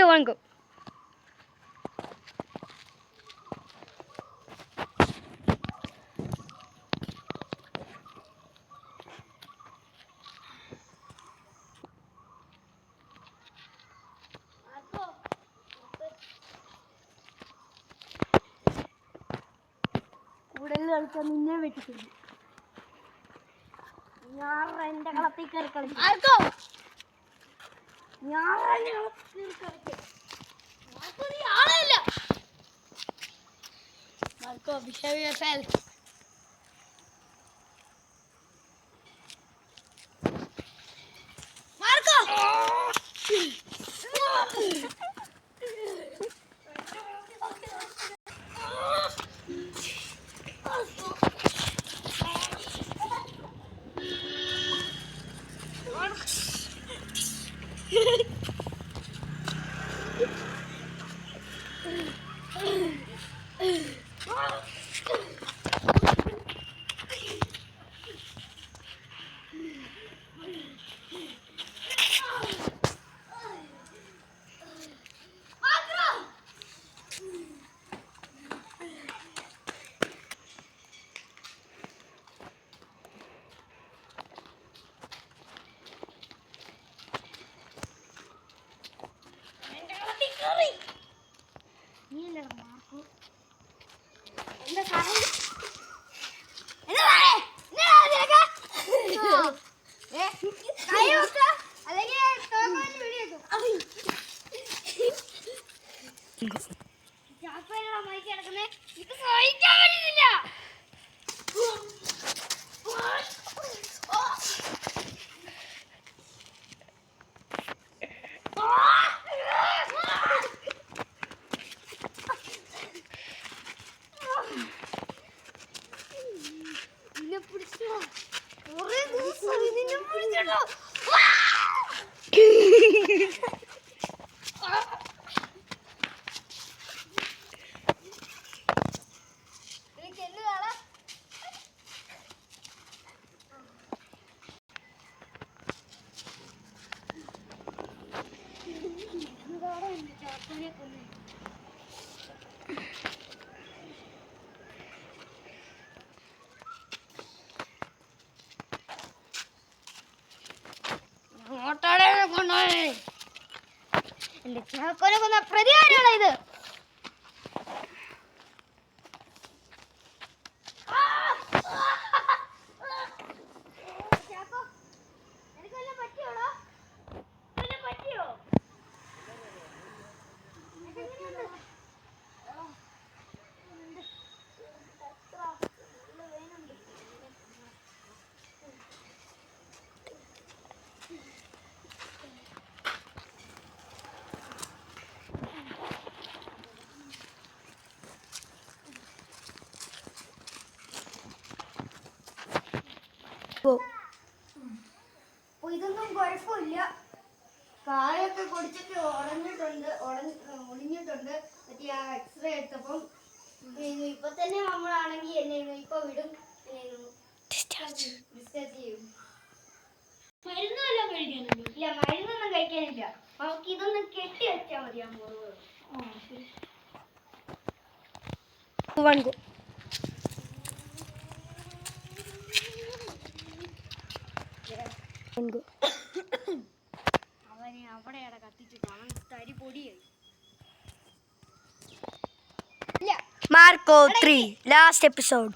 2, 1, go. കൂടുതൽ കളിക്കാൻ നിന്നെ വെട്ടിക്കുന്നു. ഞാൻ എന്റെ കളത്തിൽ കയറി കളിക്കും. Marco, behave yourself. Marco! എന്റെ ചാക്കോനെ കൊന്ന പ്രതികാരമാണ് ഇത്. ഇതൊന്നും കുഴപ്പമില്ല. കായൊക്കെ കുടിച്ചൊക്കെ ഒളിഞ്ഞിട്ടുണ്ട്. മറ്റേ ആ എക്സ്റേ എടുത്തപ്പം ഇപ്പൊ തന്നെ നമ്മളാണെങ്കിൽ എന്നെ ഇപ്പൊ വിടും, ഡിസ്ചാർജ് ചെയ്യും. മരുന്നെല്ലാം കഴിക്കാനില്ല. ഇല്ല, മരുന്നൊന്നും കഴിക്കാനില്ല. നമുക്ക് ഇതൊന്ന് കെട്ടി വെച്ചാൽ മതി. അവനെ അവിടെയാണ് കത്തിച്ചിട്ട് അവൻ തരി പൊടിയായി. Marco 3 last episode.